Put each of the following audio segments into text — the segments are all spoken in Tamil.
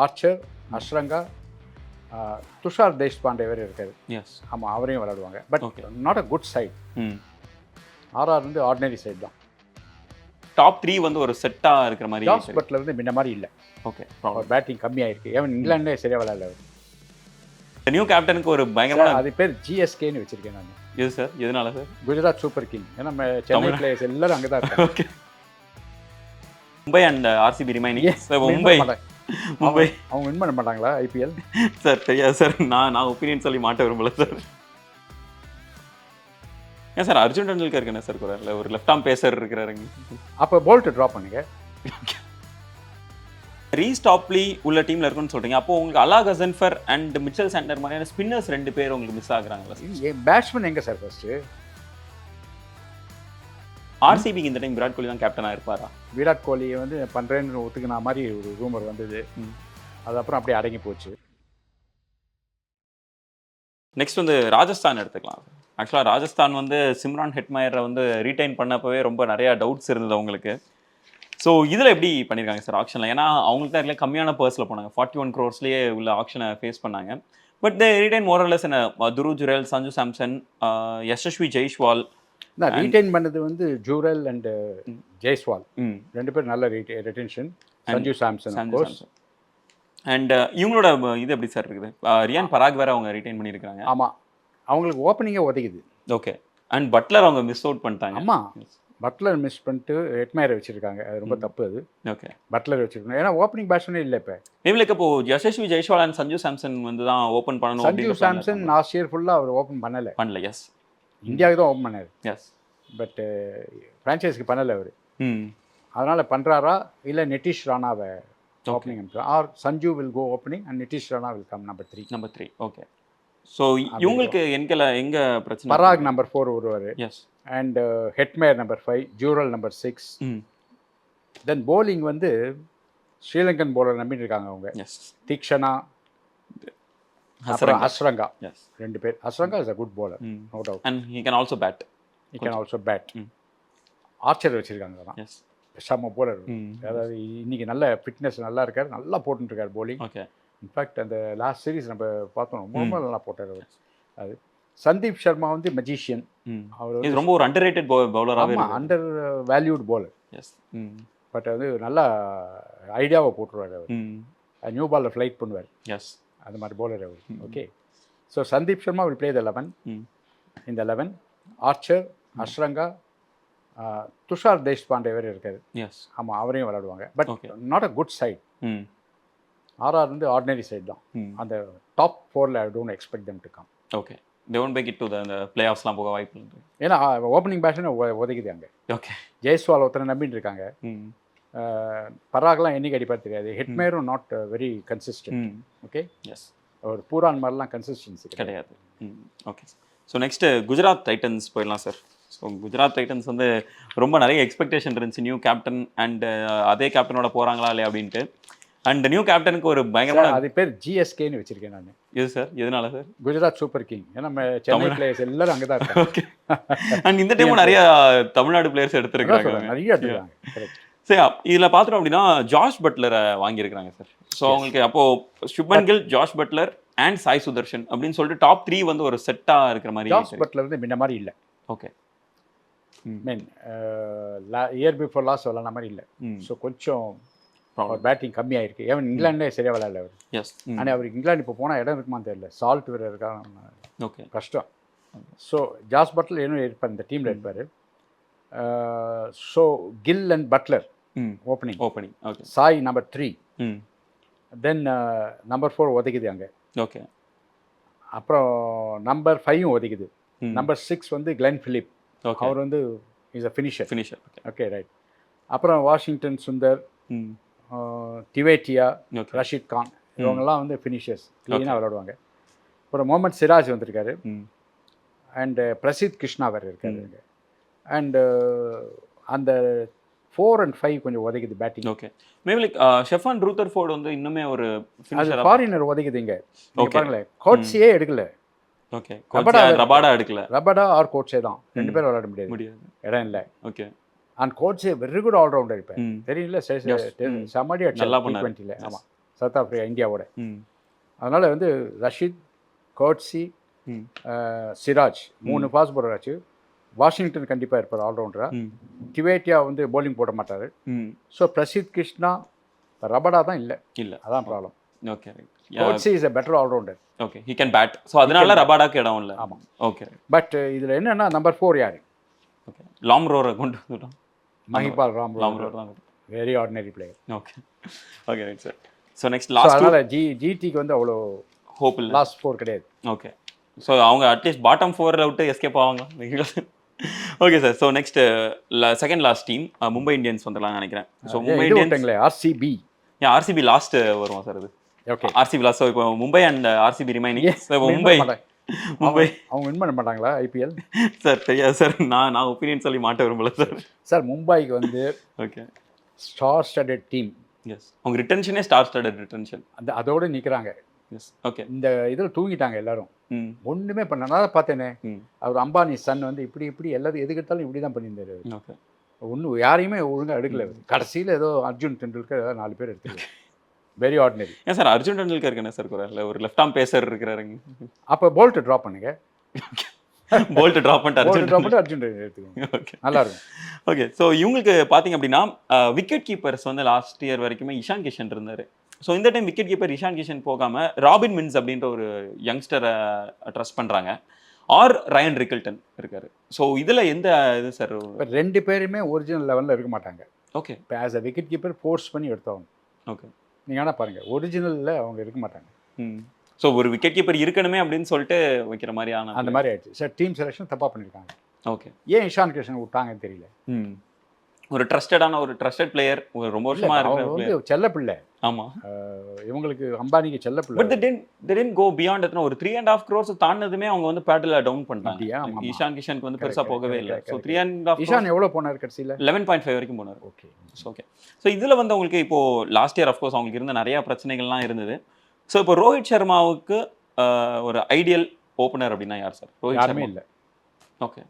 ஆர்ச்சர், அஷ்ரங்கா, துஷார் தேஷ்பாண்டே வேறு இருக்காரு. எஸ். ஆமாம், அவரையும் விளையாடுவாங்க. But Okay. Not a good side. ம். ஆர்ஆர் வந்து ஆர்டினரி சைடு தான். டாப் 3 வந்து ஒரு செட்டா இருக்கிற மாதிரி. ஜாஸ் பட்லர் வந்து முன்ன மாதிரி இல்லை. ஓகே. அவர் பேட்டிங் கம்மியாயிருக்கு. ஏன் இங்கிலாண்டே சரியா விளையாடல அவர். நியூ கேப்டனுக்கு ஒரு பயங்கரமான அது பேர் ஜிஎஸ்கேன்னு வச்சிருக்கேன் நான். இது சார் எதனால சார்? Gujarat super king. ஏன்னா நம்ம சென்னை பிளேயர்ஸ் எல்லாரும் அங்கே தான் இருக்காங்க. Okay. Mumbai and RCB remaining. Sir Mumbai அவங்க வின் பண்ண மாட்டாங்களா ஐபிஎல்? சார் தெரியாது சார். நான் ஒப்பீனியன் சொல்லி மாட்ட விரும்பல சார். ஏன் சார் அர்ஜுன் டெண்டுல்கருக்கு என்ன சார் குறையில ஒரு லெஃப்ட் ஆர்ம் பேசர் இருக்கிறாருங்க. அப்போ போல்ட் ட்ராப் பண்ணுங்க. ரீஸ்டாப்லி உள்ள டீம்ல இருக்குன்னு சொல்றீங்க. அப்போ உங்களுக்கு அலா கசன்ஃபர் அண்ட் மிச்சல் சாண்டர் மாதிரியான ஸ்பின்னர்ஸ் 2 பேர் உங்களுக்கு மிஸ் ஆகுறாங்களா சார்? பேட்ஸ்மேன் எங்க சார் ஃபர்ஸ்ட்? ஆர்சிபிக்கு இந்த டைம் விராட் கோலி தான் கேப்டனா இருப்பாரா? விராட் கோலியை வந்து பண்றேன்னு ஒத்துக்கின மாதிரி ஒரு ரூமர் வந்தது. அது அப்புறம் அப்படியே அடங்கி போச்சு. நெக்ஸ்ட் வந்து ராஜஸ்தான் எடுத்துக்கலாம். ஆக்சுவலாக ராஜஸ்தான் வந்து சிம்ரான் ஹெட்மயரை வந்து ரீடைன் பண்ணப்பவே ரொம்ப நிறைய டவுட்ஸ் இருந்தது அவங்களுக்கு. ஸோ இதில் எப்படி பண்ணியிருக்காங்க சார் ஆக்ஷனில்? ஏன்னா அவங்களுக்கு தான் கம்மியான பர்ஸில் போனாங்க. 41 crores உள்ள ஆக்ஷனை ஃபேஸ் பண்ணாங்க. பட் தே ரீடைன் மோரலஸ் என்ன துருவ் ஜுரேல், சஞ்சு சாம்சன், யசஸ்வி ஜெய்ஷ்வால். நான் ரீடைன் பண்ணது வந்து ஜூரல் அண்ட் ஜெய்ஸ்வால் 2 பேர் நல்ல ரிட்டென்ஷன். சஞ்சு சாம்சன் அண்ட் இவங்களோட இது எப்படி சார் இருக்குது? ரியான் பராக் வேற அவங்க ரீடைன் பண்ணியிருக்காங்க. ஆமாம், அவங்களுக்கு ஓப்பனிங்கே உதைக்குது. ஓகே. அண்ட் பட்லர் அவங்க மிஸ் அவுட் பண்ணிட்டாங்க. ஆமாம், பட்லர் மிஸ் பண்ணிட்டு ஹெட்மயரை வச்சிருக்காங்க. அது ரொம்ப தப்பு. அது ஓகே, பட்லர் வச்சிருக்கணும். ஏன்னா ஓப்பனிங் பேட்ஸ்மேனே இல்லை இப்போ. இவங்களுக்கு இப்போ யசஸ்வி ஜெய்ஷ்வால் அண்ட் சஞ்சு சாம்சன் வந்து தான் ஓப்பன் பண்ணணும். சஞ்சு சாம்சன் லாஸ்ட் இயர் ஃபுல்லாக அவர் ஓப்பன் பண்ணலை. எஸ். இந்தியாவுக்கு தான் ஓப்பன் பண்ணார். எஸ். பட் ஃப்ரான்ச்சைஸ்க்கு பண்ணலை அவர். அதனால் பண்ணுறாரா இல்லை நிதிஷ் ராணாவை ஓப்பனிங் அனுப்புகிறோம். Or Sanju will go opening and Nitish Rana will come number 3. Okay. So இவங்களுக்கு எங்க பிரச்சனை? பராக் நம்பர் 4 வருவார். Yes. And Hetmyer number 5, Jurel number 6. Then bowling வந்து ஸ்ரீலங்கன் போலர் நம்பிட்டு இருக்காங்க அவங்க. எஸ். தீக்ஷனா, அப்புறம் அஸ்ரங்கா. 2 பேர். Hasaranga is a good bowler, no doubt. And he can also bat. Archer வச்சிருக்காங்க தான். எஸ். செம்ம போலர். அதாவது இன்னைக்கு நல்ல ஃபிட்னஸ் நல்லா இருக்காரு, நல்லா போட்டுருக்காரு போலிங். ஓகே. இன்ஃபேக்ட் அந்த லாஸ்ட் சீரீஸ் நம்ம பார்த்தோம், ரொம்ப நல்லா போட்டார் அவர். அது சந்தீப் சர்மா வந்து மெஜிஷியன். அவர் இது ரொம்ப ஒரு அண்டர்ரேட்டட் பவுலராகவே இருக்கு. Undervalued bowler. Yes. But அது நல்லா ஐடியாவை போட்டுருவார் அவர். நியூ பாலில் ஃப்ளைட் பண்ணுவார். எஸ். அது மாதிரி பவுலர் அவர். Okay. So Sandeep Sharma will play the 11. இந்த 11 ஆர்ச்சர், அஷ்ரங்கா, துஷார் தேஷ்பாண்டே வேறு இருக்காரு. எஸ். ஆமாம், அவரையும் விளையாடுவாங்க. But not a good side. RR வந்து ஆர்டினரி சைடு தான். அந்த டாப் 4ல் I don't expect them to come. Okay. They won't make it to the play ஆஃப்ஸ்லாம் போக வாய்ப்பு இல்லை. ஏன்னா ஓப்பனிங் பேட்ஸ்மேன் உதைக்குது அங்கே. ஓகே. ஜெய்ஸ்வால் ஒருத்தனை நம்பிட்டு இருக்காங்க. பராக்லாம் என்னைக்கு அடிப்பார் தெரியாது. ஹெட்மயரும் not very consistent. Okay. Yes. ஒரு பூரான் மாதிரிலாம் கன்சிஸ்டன்சி கிடையாது. Okay. So next Gujarat Titans போயிடலாம் சார். ஸோ குஜராத் டைட்டன்ஸ் வந்து ரொம்ப நிறைய எக்ஸ்பெக்டேஷன் இருந்துச்சு. நியூ கேப்டன் அண்ட் அதே கேப்டனோட போகிறாங்களா இல்லையா அப்படின்ட்டு. அண்ட் நியூ கேப்டனுக்கு ஒரு பயங்கரமான அது பேர் ஜிஎஸ்கேன்னு வச்சிருக்கேன் நான். இது சார் எதனால சார்? Gujarat super king. ஏன்னா நம்ம சென்னை பிளேயர்ஸ் எல்லாரும் அங்கே தான் இருக்காங்க. ஓகே. அண்ட் இந்த டைமும் நிறைய தமிழ்நாடு பிளேயர்ஸ் எடுத்துருக்காங்க. நிறைய எடுத்துருக்காங்க. சரி, இதில் பார்த்துட்டோம் அப்படின்னா ஜாஷ் பட்லரை வாங்கியிருக்கிறாங்க சார். ஸோ அவங்களுக்கு அப்போது Shubman Gill, Jos Buttler and Sai Sudharsan அப்படின்னு சொல்லிட்டு டாப் 3 வந்து ஒரு செட்டாக இருக்கிற மாதிரி. ஜாஷ் பட்லர் வந்து முன்ன மாதிரி இல்லை. ஓகே. மீன் இயர் பிஃபோர் லாஸ்ட் விளாட்ற மாதிரி இல்லை. ஸோ கொஞ்சம் அவர் பேட்டிங் கம்மியாயிருக்கு. ஏன் இங்கிலாண்டே சரியாக விளையாடல அவர். எஸ். ஆனால் அவருக்கு இங்கிலாந்து இப்போ போனால் இடம் இருக்குமான்னு தெரியல. சால்ட் வேறு இருக்கா. ஓகே. கஷ்டம். ஸோ ஜாஷ் பட்லர் இன்னும் இருப்பார், இந்த டீமில் இருப்பார். So Gill and Buttler opening. Okay. Sai number 3. Then number 4 உதைக்குது அங்கே. ஓகே. அப்புறம் நம்பர் 5 ஒதுக்குது. நம்பர் 6 வந்து கிளென் ஃபிலிப். அவர் வந்து is a finisher. Okay, right. அப்புறம் வாஷிங்டன் சுந்தர், டிவேட்டியா, ரஷீத் கான், இவங்கெல்லாம் வந்து ஃபினிஷர்ஸ், க்ளீனாக விளையாடுவாங்க. அப்புறம் முகமது சிராஜ் வந்திருக்காரு. அண்டு பிரசித் கிருஷ்ணா வேறு இருக்காரு. அண்டு அந்த 4 and 5 கொஞ்சம் உதைக்குது batting. Okay. Maybe like Sherfane Rutherford வந்து இன்னுமே ஒரு ஃபினிஷர், ஃபாரினர் உதைக்குது இங்கே. பாருங்களேன், கோட்ஸியே எடுக்கல. ஓகே. ரபாடா எடுக்கல. ரபாடா ஆர் கோட்ஸே தான். 2 பேர் விளையாட முடியாது, இடம் இல்லை. Okay. And Coetzee very good allrounder. இப்போ தெரியல, சமாடி அடிச்சு 20ல். ஆமாம், சவுத் ஆஃப்ரிக்கா இந்தியாவோட. ம் அதனால் வந்து ரஷீத், கோட்ஸி, ம் சிராஜ் 3 ஃபாஸ்ட் பவுலர் ஆச்சு. வாஷிங்டன் கண்டிப்பாக இருப்பார் ஆல்ரவுண்டரா. ம் டிவேட்டியா வந்து bowling போட மாட்டார். ம் ஸோ பிரசித் கிருஷ்ணா, ரபடா தான் இல்லை, இல்லை அதான் problem. Okay right Coetzee is a better allrounder. Okay he can bat. So அதனால ரபாடாக்கு இடம் இல்லை. ஆமாம். ஓகே பட் இதில் என்னென்னா நம்பர் 4 யார்? ஓகே லாம்ரோரை கொண்டு வந்துட்டோம். மஹிபால் ராம்ரோர் லாம்ரோர் தான். Very ordinary player. Okay okay right sir. So next last அதனால் ஜிடிக்கு வந்து அவ்வளோ ஹோப் இல்லை. லாஸ்ட் 4 கிடையாது. ஓகே ஸோ அவங்க அட்லீஸ்ட் பாட்டம் 4 விட்டு எஸ்கேப் ஆவாங்க. Okay sir. So next second last team Mumbai Indians வந்துடலாம்னு நினைக்கிறேன். So Mumbai Indians RCB. RCB last வருவோம் சார். அது ஓகே ஆர்சிபி லாஸ்ட். ஸோ இப்போ Mumbai and RCB remaining. Mumbai அவங்க வின் பண்ண மாட்டாங்களா ஐபிஎல்? சார் தெரியாது சார். நான் ஒப்பீனியன் சொல்லி மாட்ட விரும்பல சார். சார் மும்பைக்கு வந்து okay star studded team. Yes அவங்க ரிட்டன்ஷனே ஸ்டார் ஸ்டடட் ரிட்டன்ஷன். அதோடு நிற்கிறாங்க. எஸ் ஓகே இந்த இதில் தூங்கிட்டாங்க எல்லாரும். ம் ஒன்றுமே பண்ண நான் தான் பார்த்தேனே. ம் அவர் அம்பானி சன் வந்து இப்படி எல்லாரும் எதுக்கு எடுத்தாலும் இப்படி தான் பண்ணியிருந்தாரு. ஓகே ஒன்றும் யாரையுமே ஒழுங்காக எடுக்கல. கடைசியில் ஏதோ அர்ஜுன் டெண்டுல்கர் ஏதோ 4 பேர் எடுத்துருக்காங்க. Very ordinary. ஏன் சார் அர்ஜுன் டெண்டுல்கருக்கு என்ன சார் குறை இல்லை? ஒரு லெஃப்ட் ஆர்ம் பேசர் இருக்கிறாருங்க. அப்போ போல்ட் ட்ராப் பண்ணுங்க. போல்ட் ட்ராப் பண்ணிட்டு அர்ஜுன் ட்ராப் பண்ணிட்டு அர்ஜுன் எடுத்துக்கோங்க. ஓகே நல்லா இருக்கும். ஓகே ஸோ இவங்களுக்கு பார்த்தீங்க அப்படின்னா விக்கெட் கீப்பர்ஸ் வந்து லாஸ்ட் இயர் வரைக்குமே இஷான் கிஷன் இருந்தார். ஸோ இந்த time wicket keeper Ishan Kishan போகாமல் ராபின் மின்ஸ் அப்படின்ற ஒரு யங்ஸ்டரை ட்ரஸ்ட் பண்ணுறாங்க. ஆர் ரயன் ரிக்கில்டன் இருக்காரு. ஸோ இதில் எந்த இது சார்? இப்போ 2 பேருமே ஒரிஜினல் லெவலில் இருக்க மாட்டாங்க. ஓகே இப்போ as a wicket keeper force பண்ணி எடுத்தவங்க. ஓகே நீங்கள் ஆனால் பாருங்கள் ஒரிஜினலில் அவங்க இருக்க மாட்டாங்க. ம் ஸோ ஒரு விக்கெட் கீப்பர் இருக்கணுமே அப்படின்னு சொல்லிட்டு வைக்கிற மாதிரியான அந்த மாதிரி ஆயிடுச்சு சார். டீம் செலெக்ஷன் தப்பாக பண்ணியிருக்காங்க. ஓகே ஏன் இஷான் கிஷன் விட்டாங்கன்னு தெரியல. ம் ஒரு ட்ரஸ்டட் பிளேயர், ஒரு ரொம்ப வருஷமா இருக்கிற அவங்க பிளேயர். வந்து செல்ல பிள்ளை. ஆமா இவங்களுக்கு அம்பானிக்கு செல்ல பிள்ளை. But they didn't go beyond எத்தனை ஒரு 3.5 crores தாண்டதுமே அவங்க வந்து பேட்டில் டவுன் பண்ணிட்டாங்க. அப்படியா? ஆமா. ஈஷான் கிஷனுக்கு வந்து பெருசா Correct, போகவே இல்லை. correct, so correct. 3.5 இஷான் எவ்வளோ போனார் கடைசியில்? 11.5 வரைக்கும் போனார். ஓகே ஓகே ஸோ இதில் வந்து அவங்களுக்கு இப்போ லாஸ்ட் இயர் அஃப்கோர்ஸ் அவங்களுக்கு இருந்த நிறைய பிரச்சனைகள்லாம் இருந்தது. ஸோ இப்போ ரோஹித் சர்மாவுக்கு ஒரு ஐடியல் ஓப்பனர் அப்படின்னா யார் சார்? ரோஹித் யாருமே சர்மா இல்லை. ஓகே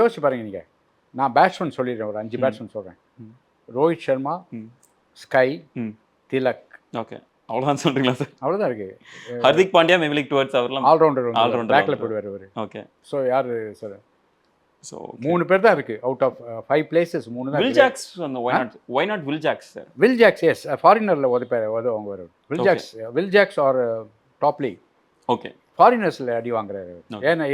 யோசிச்சு பாருங்க நீங்கள். நான் பேட்ஸ்மேன் சொல்லிடுறேன், ஒரு 5 பேட்ஸ்மேன் சொல்கிறேன். ம். ரோஹித் சர்மா, ம் ஸ்கை, ம் திலக், ஓகே அவ்வளோதான் சொல்றீங்களா சார்? அவ்வளோதான் இருக்குது. Hardik Pandya maybe like towards அவர்லாம் ஆல்ரவுண்டர் All-rounder. பேக்கில் போயிடுவார் அவர். ஓகே ஸோ யார் சார்? ஸோ 3 பேர் தான் இருக்குது அவுட் ஆஃப் 5 பிளேசஸ். 3 தான் வில் ஜாக்ஸ் அந்த why not Will Jacks sir? Will Jacks as ஃபாரினரில் அவங்க வரும். Will Jacks or top league. Okay ஃபாரினர்ஸில் அடி வாங்குறாரு.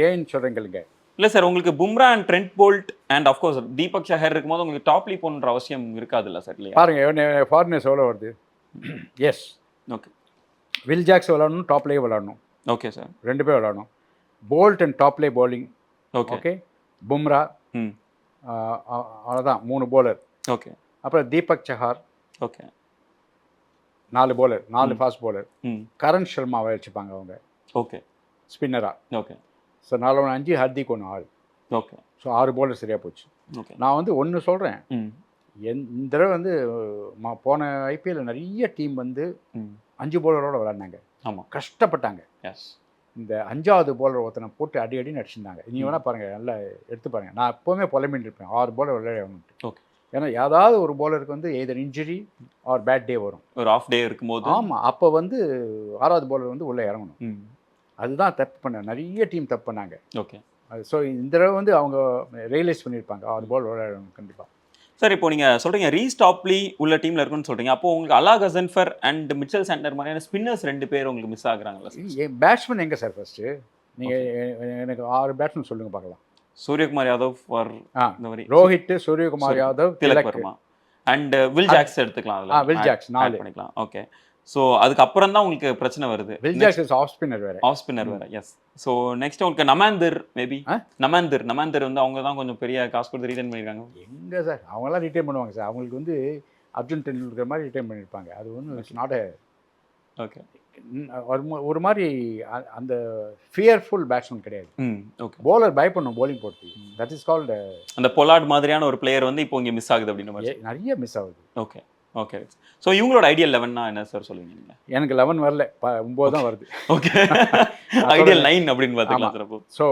ஏன்னு சொல்கிறீங்க? இல்லை சார் உங்களுக்கு Bumrah and Trent Boult and of course Deepak Chahar இருக்கும்போது உங்களுக்கு டாப் லீக் போன்ற அவசியம் இருக்காதுல்ல சார்? இல்லையா? பாருங்க ஃபாரினர்ஸ் எவ்வளோ வருது. எஸ் ஓகே வில் ஜாக்ஸ் விளாடணும், டாப்லேயே விளாடணும். ஓகே சார் 2 பேர் விளாடணும். Boult and Topley bowling. Okay okay Bumrah ம் அவ்வளோதான் 3 bowler. ஓகே அப்புறம் Deepak Chahar okay 4 bowler, 4 fast bowler. ம் கரண் சர்மாவை வச்சுப்பாங்க அவங்க ஓகே ஸ்பின்னரா. ஓகே ஸோ 4 5 ஹர்திக் 1 ஆள். ஓகே ஸோ 6 bowler சரியாக போச்சு. ஓகே நான் வந்து ஒன்று சொல்கிறேன். ம் இந்த தடவை வந்து போன ஐபிஎல்ல நிறைய டீம் வந்து ம் 5 bowler-ஓட விளாட்னாங்க. ஆமாம் கஷ்டப்பட்டாங்க. எஸ் இந்த 5வது bowler ஒருத்தனை போட்டு அடி நடிச்சிருந்தாங்க. நீ வேணால் பாருங்கள், நல்லா எடுத்து பாருங்கள். நான் எப்போவுமே புலம்பின்னு இருப்பேன் 6 bowler விளையாடணுன்ட்டு. ஓகே ஏன்னா ஏதாவது ஒரு bowler-க்கு வந்து either injury or bad day வரும். ஒரு ஆஃப் டே இருக்கும்போது ஆமாம், அப்போ வந்து 6வது bowler வந்து உள்ளே இறங்கணும். ம் அதுதான் தப்பு நிறைய டீம் தப்பு பண்ணாங்க. ஓகே ஸோ இந்த தடவை வந்து அவங்க ரியலைஸ் பண்ணியிருப்பாங்க 6 bowler விளையாடணும் கண்டிப்பாக. சார் இப்போ நீங்கள் சொல்கிறீங்க ரீஸ்டாப்லி உள்ள டீமில் இருக்குன்னு சொல்கிறீங்க. அப்போ உங்களுக்கு அலா கசன்ஃபர் அண்ட் மிச்சல் சாண்டர் மாதிரியான ஸ்பின்னர்ஸ் 2 பேர் உங்களுக்கு மிஸ் ஆகுறாங்களா சார்? பேட்ஸ்மேன் எங்கே சார் ஃபர்ஸ்ட்டு? நீங்கள் எனக்கு 6 பேட்ஸ்மேன் சொல்லுங்கள் பார்க்கலாம். சூரியகுமார் யாதவ் ஃபார் இந்த மாதிரி Rohit, Suryakumar Yadav, Tilak Varma and Will Jacks எடுத்துக்கலாம். அதில் வில் ஜாக்ஸ் 4 பண்ணிக்கலாம். ஓகே ஸோ அதுக்கப்புறம் தான் உங்களுக்கு பிரச்சனை வருது. Will Jacks is off spinner வேறு. ஆஃப் ஸ்பின்னர் வேறு. எஸ் ஸோ நெக்ஸ்ட் உங்களுக்கு நமாந்தர் மேபி நமாந்தர் வந்து அவங்க தான் கொஞ்சம் பெரிய காசு கொடுத்து ரிட்டர்ன் பண்ணியிருக்காங்க. எங்கே சார் அவங்களாம் ரிட்டைன் பண்ணுவாங்க சார்? அவங்களுக்கு வந்து அர்ஜுன் டெண்டுல்கர் மாதிரி ரிட்டைன் பண்ணியிருப்பாங்க. அது ஒன்றும் இட்ஸ் நாட் ஓகே ஒரு மாதிரி அந்த ஃபியர்ஃபுல் பேட்ஸ்மேன் கிடையாது. ம் ஓகே bowler பயப்படணும் bowling போட்டு. தட் இஸ் கால்டு அந்த பொலார்ட் மாதிரியான ஒரு பிளேயர் வந்து இப்போ இங்கே மிஸ் ஆகுது அப்படின்ற மாதிரி நிறைய மிஸ் ஆகுது. ஓகே ஓகே ஸோ இவங்களோட ஐடியல் 11னா என்ன சார் சொல்லுவீங்க நீங்கள்? எனக்கு 11 வரல, 9 தான் வருது. ஓகே ஐடியல் 9 அப்படின்னு பார்த்துக்கலாம் சார். அப்போ ஸோ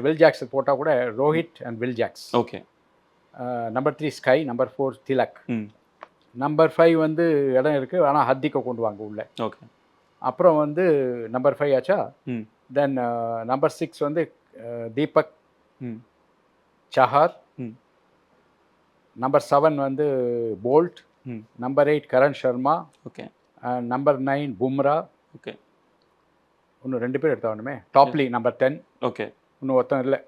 வில் ஜாக்ஸ் போட்டால் கூட Rohit and Will Jacks. Okay number 3 SKY, number 4 Tilak, ம் நம்பர் 5 வந்து இடம் இருக்குது, ஆனால் ஹர்திக்கை கொண்டு வாங்க உள்ள. ஓகே. அப்புறம் வந்து நம்பர் 5 ஆச்சா. ம். தென் நம்பர் 6 வந்து தீபக் ம். சஹார். ம். நம்பர் 7 வந்து போல்ட். ம். Number 8 Karan Sharma. Okay. Number 9 Bumrah. Okay. இன்னும் 2 பேர் எடுத்தாகணுமே. Topley number 10. ஓகே. இன்னும் ஒருத்தன் இல்லை.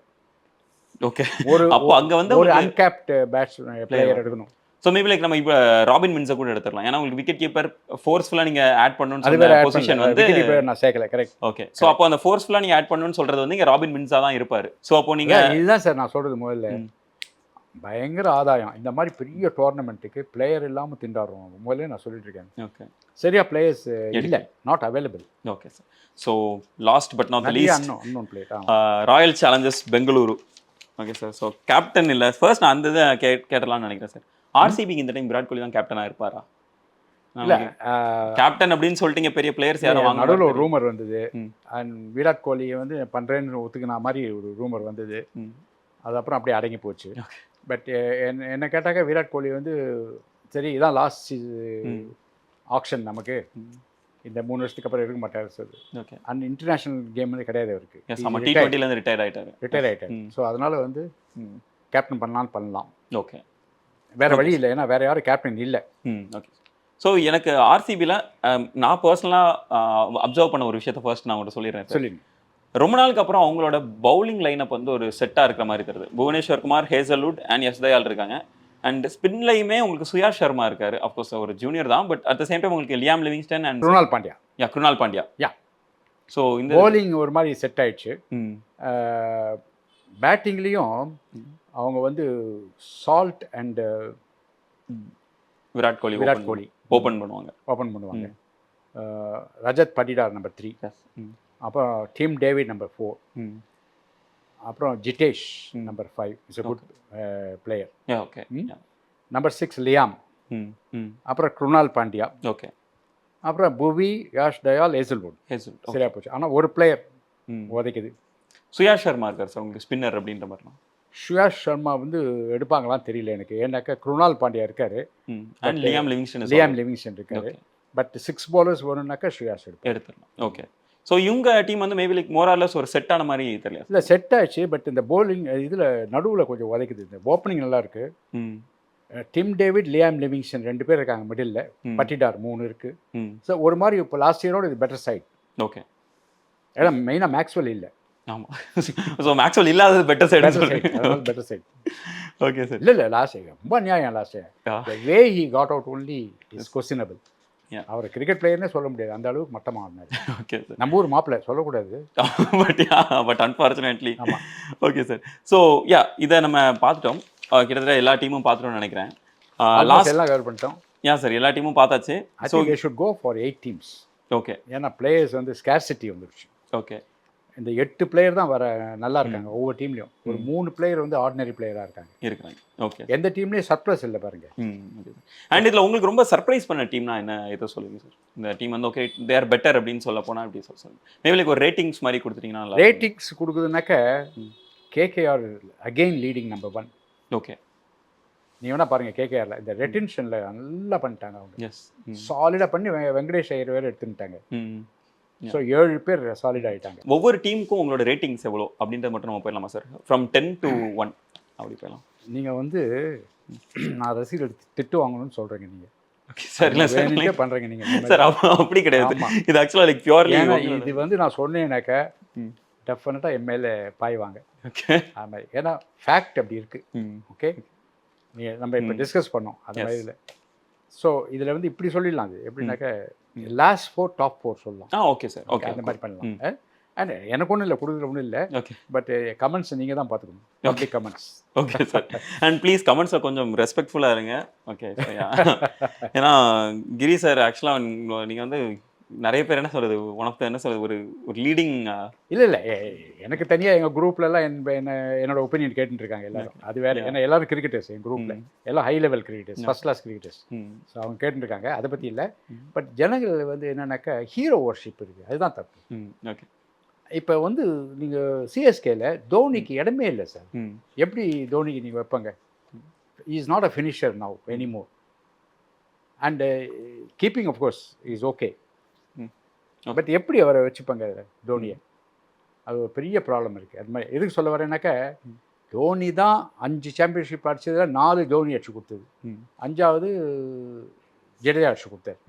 ஓகே. ஒரு அப்போ அங்க வந்து ஒரு அன்கேப்ட் பிளேயர் எடுக்கணும். ஸோ மேபி லைக் நம்ம இப்போ ராபின் மின்ஸை கூட எடுத்துடலாம். ஏன்னா உங்களுக்கு விக்கெட் கீப்பர் ஃபோர்ஸ்ஃபுல்லாக நீங்கள் ஆட் பண்ணணும்னு அது சொல்ற வேற பொசிஷன் வந்து நான் சேர்க்கல. கரெக்ட். ஓகே. ஸோ அப்போ அந்த ஃபோர்ஸ்ஃபுல்லாக நீங்கள் ஆட் பண்ணணும்னு சொல்றது வந்து இங்கே ராபின் மின்ஸா தான் இருப்பார். ஸோ அப்போ நீங்கள் இதுதான் சார் நான் சொல்றது. முதல்ல பயங்கர ஆதாயம். இந்த மாதிரி பெரிய டோர்னமெண்ட்டுக்கு பிளேயர் இல்லாமல் திண்டாடுறோம். முதல்ல நான் சொல்லிட்டு இருக்கேன். ஓகே. சரியா பிளேயர்ஸ் இல்லை, not available. Okay sir. So last but not least unknown player Royal Challengers Bengaluru. Okay sir. So captain இல்லை, ஃபர்ஸ்ட் நான் அந்த இதை கேட்டலாம்னு நினைக்கிறேன் சார். ஆர்சிபிக்கு இந்த டைம் விராட் கோலி தான் கேப்டனாக இருப்பாரா? இல்லை, கேப்டன் அப்படின்னு சொல்லிட்டீங்க, பெரிய பிளேயர்ஸ் யாரும் வாங்க. நடுவில் ஒரு ரூமர் வந்தது. அண்ட் விராட் கோலியை வந்து பண்ணுறேன்னு ஒத்துக்கின மாதிரி ஒரு ரூமர் வந்தது. அது அப்புறம் அப்படியே அடங்கி போச்சு. பட் என்ன கேட்டாக்க விராட் கோலி வந்து சரி இதான் லாஸ்ட் ஆக்ஷன் நமக்கு, இந்த 3 வருஷத்துக்கு அப்புறம் இருக்க மாட்டார் sir. Okay. And international game வந்து கிடையாது அவருக்கு. T20 ரிட்டையர் ஆயிட்டாரு. ஸோ அதனால வந்து கேப்டன் பண்ணலாம். ஓகே. வேற வழி இல்லை, ஏன்னா வேற யாரும் கேப்டன் இல்லை. ஓகே. ஸோ எனக்கு ஆர்சிபியில் நான் பர்சனலாக அப்சர்வ் பண்ண ஒரு விஷயத்தை ஃபர்ஸ்ட் நான் உங்கள்கிட்ட சொல்லிடுறேன். சொல்லிடுங்க. ரொம்ப நாளுக்கு அப்புறம் அவங்களோட பவுலிங் லைனப் வந்து ஒரு செட்டாக இருக்கிற மாதிரி தெரியுது. புவனேஸ்வர் குமார், ஹேசல்வுட் அண்ட் எஸ் தயால் இருக்காங்க. அண்ட் ஸ்பின்லையுமே உங்களுக்கு சுயா சர்மா இருக்காரு. அஃப்கோர்ஸ் ஒரு ஜூனியர் தான், but at the same time உங்களுக்கு Liam Livingstone and Krunal Pandya. Krunal Pandya. So இந்த பவுலிங் ஒரு மாதிரி செட் ஆயிடுச்சு. பேட்டிங்லேயும் அவங்க வந்து Salt and Virat Kohli open பண்ணுவாங்க. ரஜத் படிடார் நம்பர் 3. அப்புறம் டீம் டேவிட் நம்பர் 4. அப்புறம் Jitesh number 5 is a good player. Okay. Number 6 Liam. அப்புறம் குருணால் பாண்டியா. ஓகே. அப்புறம் புவி, யாஷ் தயால், ஹேசல்வுட். சரியா போச்சு. ஆனால் ஒரு பிளேயர் உதைக்குது. சுயா சர்மா இருக்கார் சார் உங்களுக்கு ஸ்பின்னர் அப்படின்ற மாதிரி. சுயாஷ் சர்மா வந்து எடுப்பாங்களான்னு தெரியல எனக்கு. ஏன்னாக்கா குருணால் பாண்டியா இருக்காரு, லியாம் லிவிங்ஸ்டன் இருக்காரு. பட் 6 bowlers வேணும்னாக்கா சுயாஷ் எடுத்துடலாம். ஓகே. ஸோ இவங்க டீம் வந்து மேபி லைக் மோரார்லெஸ் ஒரு செட்டான மாதிரி தெரியல. இல்லை, செட் ஆச்சு. பட் இந்த பவுலிங் இதில் நடுவில் கொஞ்சம் உதைக்குது. இந்த ஓப்பனிங் நல்லா இருக்கு. டிம் டேவிட், லியாம் லிவிங்ஸ்டன் 2 பேர் இருக்காங்க மிடில். பட்டிடார் 3 இருக்கு. ஸோ ஒரு மாதிரி இப்போ லாஸ்ட் இயரோட இது பெட்டர் சைட். ஓகே. ஏன்னா மெயினாக மேக்ஸ்வெல் இல்லை. ஆமாம். ஸோ மேக்ஸ்வெல் இல்லாதது better side. Better side. Okay sir. இல்லை லாஸ்ட் ரொம்ப நியாயம். Last way he got out only is questionable. அவர் கிரிக்கெட் பிளேயர்னே சொல்ல முடியாது, அந்த அளவுக்கு மட்டமாக ஆடினார். Okay sir. நம்ம ஊர் மாப்பிள்ளை சொல்லக்கூடாது. But unfortunately. ஆமாம். Okay sir. ஸோ இதை நம்ம பார்த்துட்டோம். கிட்டத்தட்ட எல்லா டீமும் பார்த்துட்டோம்னு நினைக்கிறேன். லாஸ்ட் எல்லாம் கவர் பண்ணிட்டோம். சார் எல்லா டீமும் பார்த்தாச்சு. So they should go for 8 teams. Okay. ஏன்னா பிளேயர்ஸ் வந்து ஸ்கேர்சிட்டி வந்துருச்சு. ஓகே. இந்த 8 பிளேயர் தான் நல்லா இருக்காங்க ஒவ்வொரு டீம்லையும். ஒரு 3 பிளேயர் வந்து ஆர்டினரி பிளேயராக இருக்காங்க. ஓகே. எந்த டீம்லேயும் சர்ப்ரைஸ் இல்லை பாருங்க. அண்ட் இதில் உங்களுக்கு ரொம்ப சர்ப்ரைஸ் பண்ண டீம்னா என்ன எதை சொல்லுங்க சார்? இந்த டீம் வந்து ஓகே தே ஆர் பெட்டர் அப்படின்னு சொல்ல போனால் எப்படி சொல்லுங்க? மேபி லைக் ஒரு ரேட்டிங்ஸ் மாதிரி கொடுத்துட்டீங்கன்னா. ரேட்டிங்ஸ் கொடுக்குதுனாக்க KKR again leading number 1. Okay. நீ வேணா பாருங்க கேகேஆரில் இந்த ரெட்டென்ஷனில் நல்லா பண்ணிட்டாங்க அவங்க. சாலிடாக பண்ணி வெங்கடேஷ் ஐயர் வேறு எடுத்துட்டாங்க. ஸோ 7 பேர் சாலிட் ஆகிட்டாங்க. ஒவ்வொரு டீமுக்கும் உங்களோட ரேட்டிங்ஸ் எவ்வளோ அப்படின்றத மட்டும் நம்ம போயிடலாமா சார்? ஃப்ரம் 10 to 1 அப்படி போயிடலாம். நீங்கள் வந்து நான் ரசீது திட்டு வாங்கணும்னு சொல்கிறீங்க நீங்கள். Okay sir. இல்லை சார் பண்ணுறீங்க நீங்கள் சார். அப்படி கிடையாது. இது ஆக்சுவலாக லைக் பியூர்லி இது வந்து நான் சொன்னேன்னாக்கா டெஃபினட்டாக எம்எல்ஏ பாய்வாங்க. ஓகே. அது மாதிரி ஏன்னா ஃபேக்ட் அப்படி இருக்குது. ஓகே. நம்ம இப்போ டிஸ்கஸ் பண்ணோம் அது மாதிரி இதில். ஸோ இதில் வந்து இப்படி சொல்லிடலாம். அது எப்படின்னாக்கா லாஸ்ட் 4 டாப் 4 சொல்லலாம். Okay sir. ஓகே. அந்த மாதிரி பண்ணலாம். அண்ட் எனக்கு ஒன்றும் இல்லை, கொடுக்குற ஒன்றும் இல்லை. ஓகே. பட் கமெண்ட்ஸ் நீங்கள் தான் பார்த்துக்கணும். Public comments. Okay sir. And please கமெண்ட்ஸை கொஞ்சம் ரெஸ்பெக்ட்ஃபுல்லாக இருங்க. ஓகே. ஏன்னா கிரி சார் ஆக்சுவலாக நீங்கள் வந்து நிறைய பேர் என்ன சொல்கிறது, ஒன் ஆஃப் த என்ன சொல்கிறது ஒரு லீடிங். இல்லை எனக்கு தனியாக எங்கள் குரூப்லலாம் என்னோட ஒப்பீனியன் கேட்டுருக்காங்க எல்லாரும். அது வேறு. ஏன்னா எல்லாரும் கிரிக்கெட்டர்ஸ் என் குரூப்பில் எல்லாம் high level cricketers, first class cricketers. So அவங்க கேட்டுருக்காங்க. அதை பற்றி இல்லை. பட் ஜனங்கள் வந்து என்னன்னாக்கா ஹீரோ வர்ஷிப் இருக்குது, அதுதான் தப்பு. ஓகே. இப்போ வந்து நீங்கள் சிஎஸ்கேல தோனிக்கு இடமே இல்லை சார். எப்படி தோனிக்கு நீங்கள் வைப்பாங்க? Is not a finisher now anymore. And keeping of course is okay. Okay. But எப்படி அவரை வச்சுப்பாங்க தோனியை? அது ஒரு பெரிய ப்ராப்ளம் இருக்குது. அது மாதிரி எதுக்கு சொல்ல வரேன்னாக்கா, தோனி தான் 5 சாம்பியன்ஷிப் அடிச்சதில் 4 தோனி அடிச்சு கொடுத்தது, 5வது ஜடேஜா அடிச்சு கொடுத்தார்.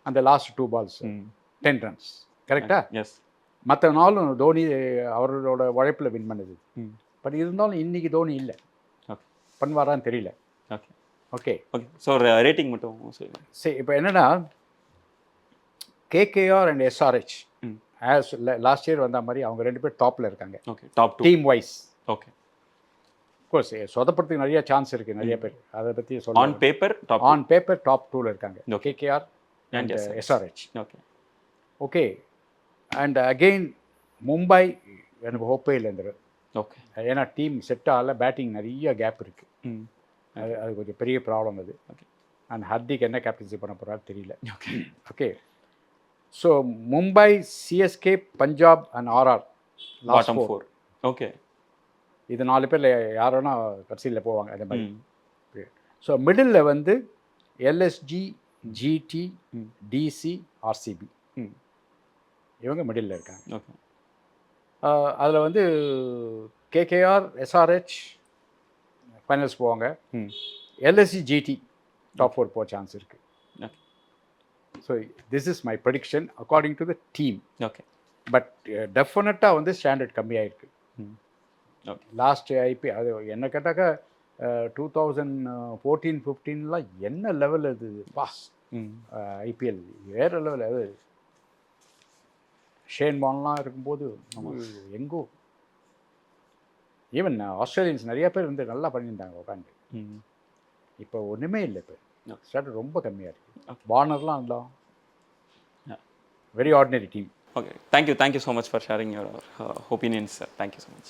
அந்த லாஸ்ட் 2 balls 10 runs கரெக்டா? எஸ். மற்ற நாளும் தோனி அவரோட உழைப்பில் வின் பண்ணுது. பட் இருந்தாலும் இன்னைக்கு தோனி இல்லை. ஓகே. பண்ணுவாரான்னு தெரியல. Okay okay okay. So rating மட்டும் சொல்லுங்கள். சரி, இப்போ என்னென்னா KKR and SRH as last year வந்த மாதிரி அவங்க 2 பேர் டாப்பில் இருக்காங்க. Okay. Top 2 team wise. Okay. Course சொதப்படுறதுக்கு நிறைய சான்ஸ் இருக்குது, நிறைய பேர். அதை பற்றி சொல்ல ஆன் பேப்பர் டாப் 2ல இருக்காங்க KKR and SRH. Okay okay. And again Mumbai எனக்கு ஹோப்பே இல்லை. ஓகே. ஏன்னா டீம் செட் ஆகல, பேட்டிங் நிறைய கேப் இருக்குது. அது கொஞ்சம் பெரிய ப்ராப்ளம் அது. ஓகே. அண்ட் ஹர்திக் என்ன கேப்டன்சி பண்ண போகிறாரு தெரியல. Okay okay. So Mumbai, CSK, Punjab and RR bottom 4. Okay. இது 4 பேரில் யார் வேணால் கடைசியில் போவாங்க அதே மாதிரி. ஸோ மிடில் வந்து எல்எஸ்ஜி, ஜிடி, டிசி, ஆர்சிபி இவங்க மிடில் இருக்காங்க. ஓகே. அதில் வந்து கேகேஆர், எஸ்ஆர்ஹெச் ஃபைனல்ஸ் போவாங்க. எல்எஸ்சி, ஜிடி டாப் 4 போக சான்ஸ் இருக்குது. So this is my prediction according to the team. Okay. But டெஃபினட்டாக வந்து ஸ்டாண்டர்ட் கம்மியாயிருக்கு. லாஸ்ட் ஐபி அது என்ன கேட்டாக்கா 2014-15 என்ன லெவல் அது பா ஐபிஎல் வேறு லெவல். அது ஷேன் பான்லாம் இருக்கும்போது எங்கோ ஈவன் ஆஸ்திரேலியன்ஸ் நிறைய பேர் வந்து நல்லா பண்ணியிருந்தாங்க உட்காந்து. இப்போ ஒன்றுமே இல்லை. இப்போ ஸ்டார்ட் ரொம்ப கம்மியாக இருக்குது. வார்னர்லாம் இல்லை, very ordinary team. Okay. Thank you so much for sharing your opinions, sir. Thank you so much.